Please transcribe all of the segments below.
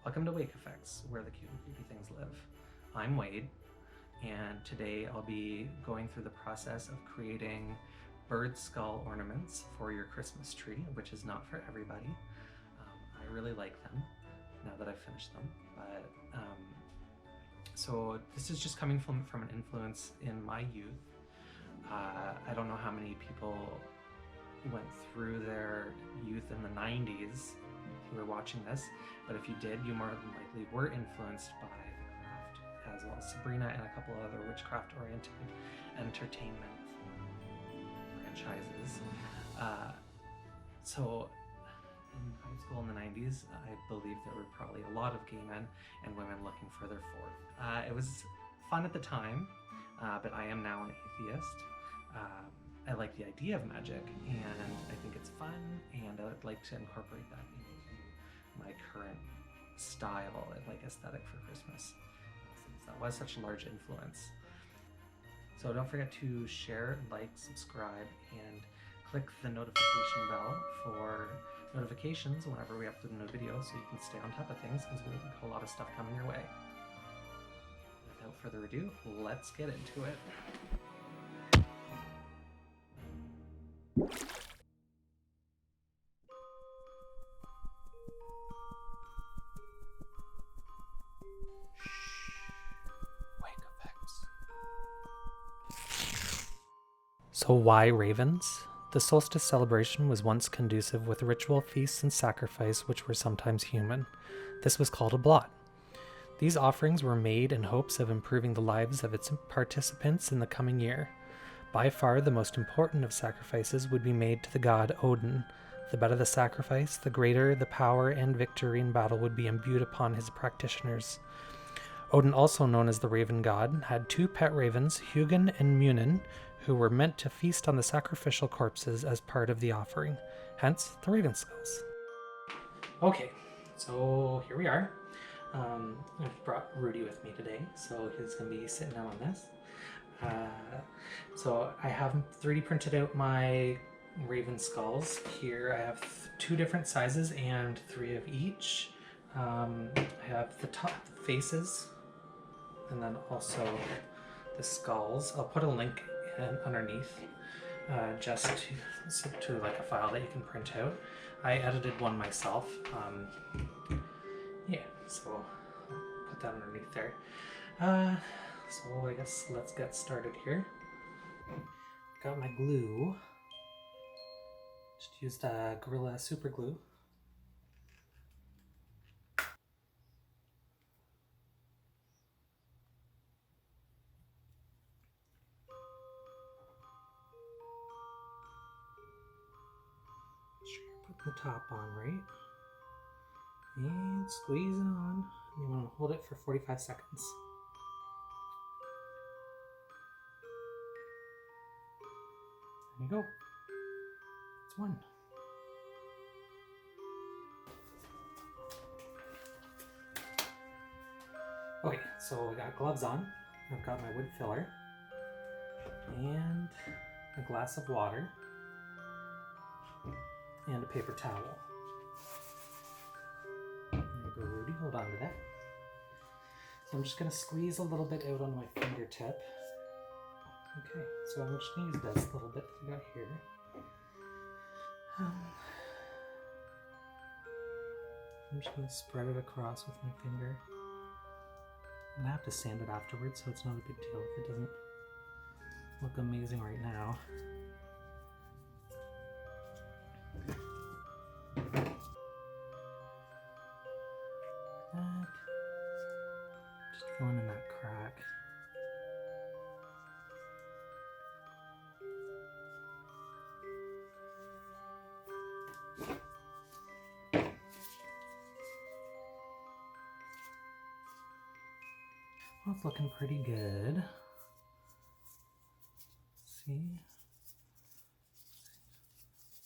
Welcome to Wake Effects, where the cute and creepy things live. I'm Wade, and today I'll be going through the process of creating bird skull ornaments for your Christmas tree, which is not for everybody. I really like them now that I've finished them, but so this is just coming from an influence in my youth. I don't know how many people went through their youth in the 90s who were watching this, but if you did, you more than likely were influenced by the craft, as well as Sabrina and a couple of other witchcraft-oriented entertainment franchises. So in high school in the 90s, I believe there were probably a lot of gay men and women looking for their fourth. It was fun at the time, but I am now an atheist. I like the idea of magic, and I think it's fun, and I would like to incorporate that into my current style and aesthetic for Christmas, since that was such a large influence. So don't forget to share, like, subscribe, and click the notification bell for notifications whenever we upload a new video, so you can stay on top of things, because we have a lot of stuff coming your way. Without further ado, let's get into it. So why ravens? The solstice celebration was once conducive with ritual feasts and sacrifice which were sometimes human. This was called a blot. These offerings were made in hopes of improving the lives of its participants in the coming year. By far the most important of sacrifices would be made to the god Odin. The better the sacrifice, the greater the power and victory in battle would be imbued upon his practitioners. Odin, also known as the Raven God, had two pet ravens, Hugin and Munin, who were meant to feast on the sacrificial corpses as part of the offering, hence the raven skulls. Okay, so here we are. I've brought Rudy with me today, so he's going to be sitting down on this. So I have 3D printed out my raven skulls. Here I have 2 different sizes and 3 of each. I have the top faces, and then also the skulls. I'll put a link underneath just to like a file that you can print out. I edited one myself. Yeah, so I'll put that underneath there. So I guess let's get started here. Got my glue. Just used Gorilla Super Glue. Put the top on right, and squeeze it on. You want to hold it for 45 seconds. There you go. It's one. Okay, so I got gloves on. I've got my wood filler and a glass of water and a paper towel. There you go, Rudy, hold on to that. So I'm just going to squeeze a little bit out on my fingertip. Okay, so I'm just going to use this little bit that I got here. I'm just going to spread it across with my finger. I'm going to have to sand it afterwards, so it's not a big deal if it doesn't look amazing right now. Just filling in that crack. Well, it's looking pretty good. See?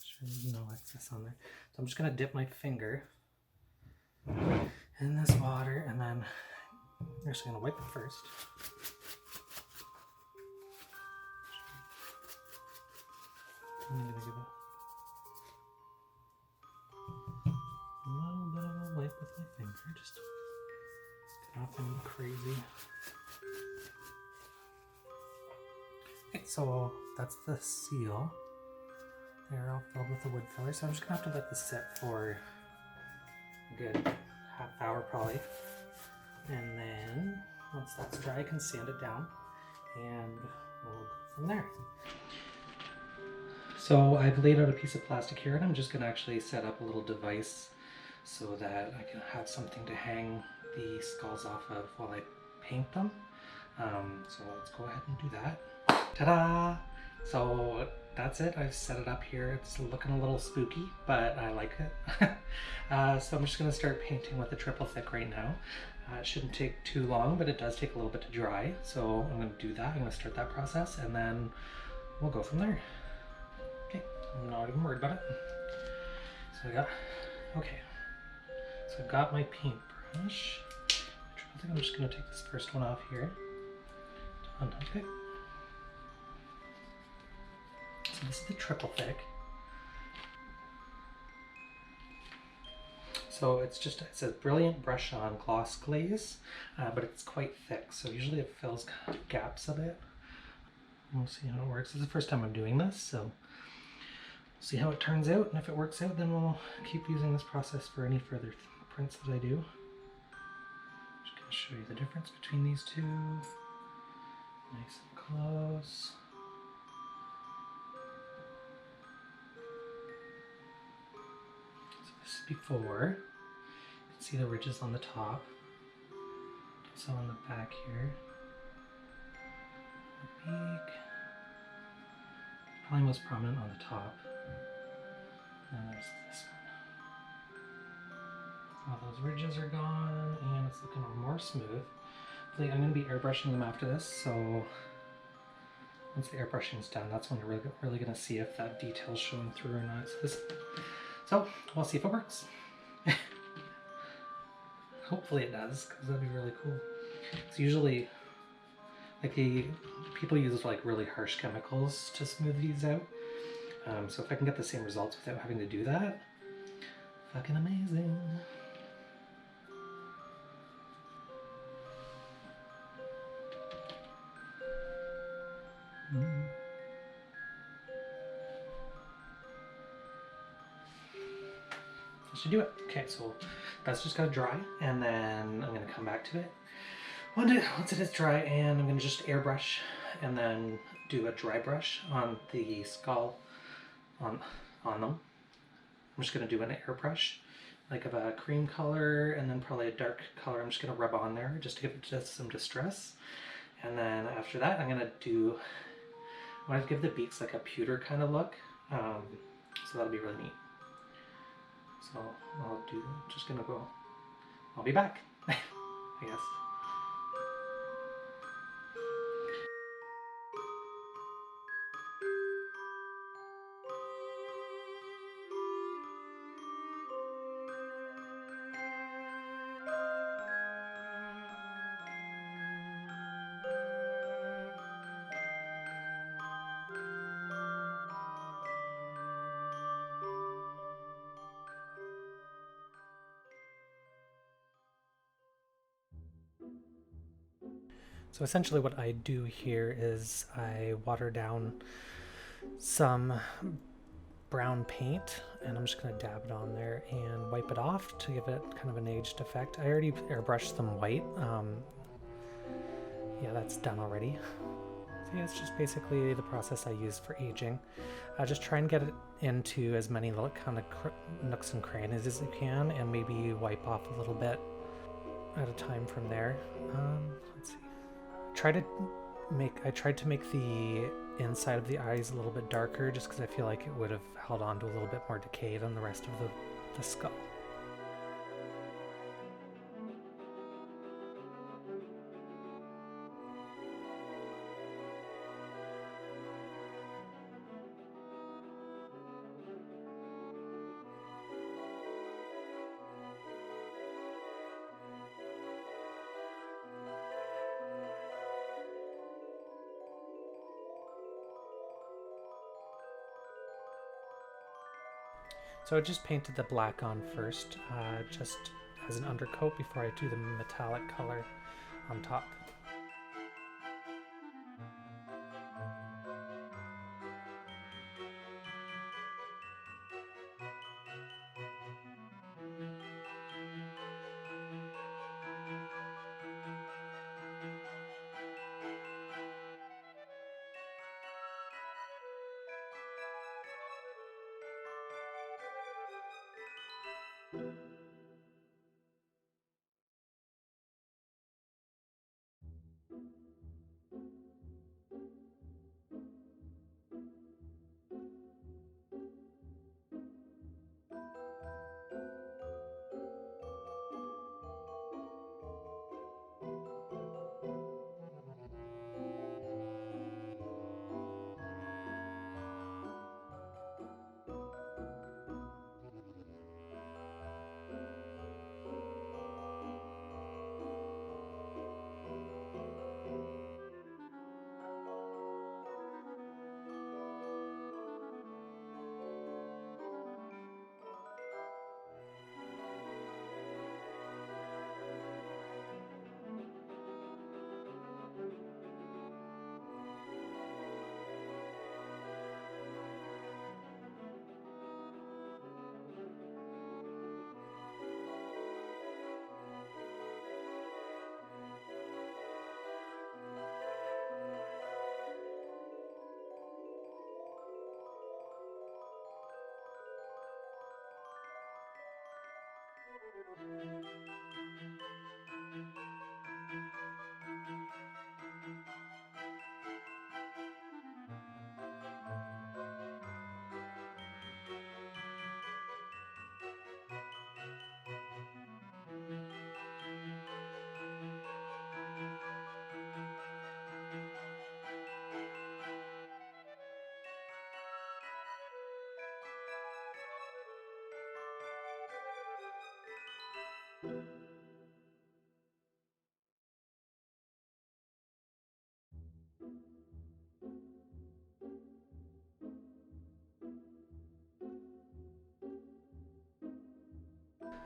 Sure there's no excess on there. So I'm just gonna dip my finger in this water, and then I'm actually gonna wipe it first. I'm gonna give it a little bit of a wipe with my finger, just nothing crazy. Okay, so that's the seal. They're all filled with the wood filler, so I'm just gonna have to let this sit for a good half hour probably. And then once that's dry, I can sand it down and we'll go from there. So I've laid out a piece of plastic here, and I'm just gonna actually set up a little device so that I can have something to hang the skulls off of while I paint them. So let's go ahead and do that. Ta-da! So that's it. I've set it up here. It's looking a little spooky, but I like it. So I'm just going to start painting with the triple thick right now. It shouldn't take too long, but it does take a little bit to dry. So I'm going to do that. I'm going to start that process, and then we'll go from there. Okay, I'm not even worried about it. So I've got my paintbrush. I think I'm just going to take this first one off here. Done. Okay. So this is the triple thick. So it's a brilliant brush on gloss glaze, but it's quite thick. So usually it fills gaps a bit. We'll see how it works. This is the first time I'm doing this, so we'll see how it turns out. And if it works out, then we'll keep using this process for any further prints that I do. Just gonna show you the difference between these two. Nice and close. So this is before. You can see the ridges on the top. Also on the back here. The beak. Probably most prominent on the top. And there's this one. All those ridges are gone, and it's looking more smooth. I'm going to be airbrushing them after this, so once the airbrushing is done, that's when you're really going to see if that detail's showing through or not. So we'll see if it works. Hopefully it does, because that'd be really cool. It's usually like people use like really harsh chemicals to smooth these out. So if I can get the same results without having to do that, fucking amazing. That should do it. Okay, so that's just gotta dry, and then I'm gonna come back to it once it is dry, and I'm gonna just airbrush and then do a dry brush on the skull on them. I'm just gonna do an airbrush like of a cream color and then probably a dark color. I'm just gonna rub on there just to give it just some distress. And then after that, I want to give the beaks like a pewter kind of look. So that'll be really neat. So I'll be back, I guess. So essentially what I do here is I water down some brown paint, and I'm just going to dab it on there and wipe it off to give it kind of an aged effect. I already airbrushed them white. Yeah, that's done already. So yeah, it's just basically the process I use for aging. Just try and get it into as many little kind of nooks and crannies as you can, and maybe wipe off a little bit at a time from there. Let's see. I tried to make the inside of the eyes a little bit darker, just because I feel like it would have held on to a little bit more decay than the rest of the skull. So I just painted the black on first, just as an undercoat before I do the metallic color on top.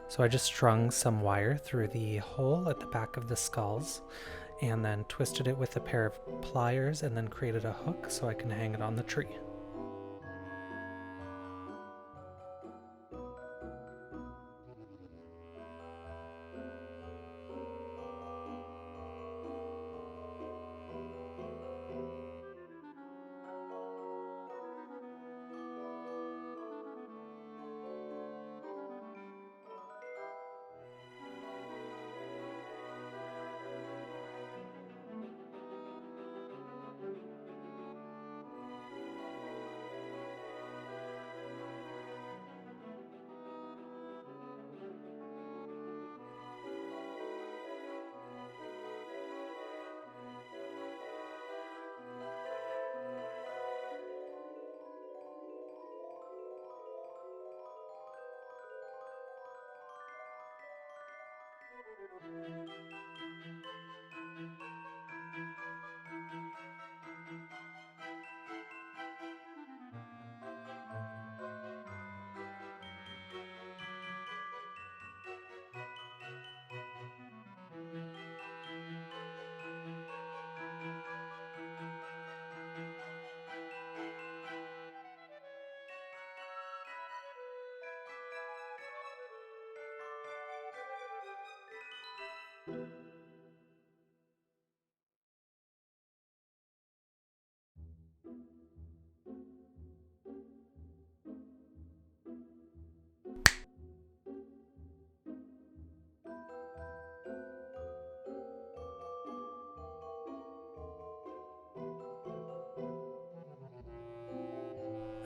So I just strung some wire through the hole at the back of the skulls and then twisted it with a pair of pliers and then created a hook so I can hang it on the tree.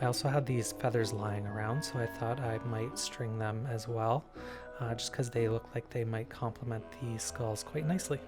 I also had these feathers lying around, so I thought I might string them as well, just because they look like they might complement the skulls quite nicely.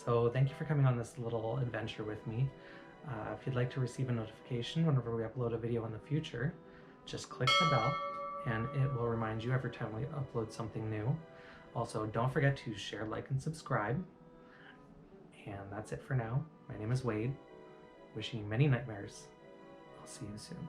So thank you for coming on this little adventure with me. If you'd like to receive a notification whenever we upload a video in the future, just click the bell and it will remind you every time we upload something new. Also, don't forget to share, like, and subscribe. And that's it for now. My name is Wade, wishing you many nightmares. I'll see you soon.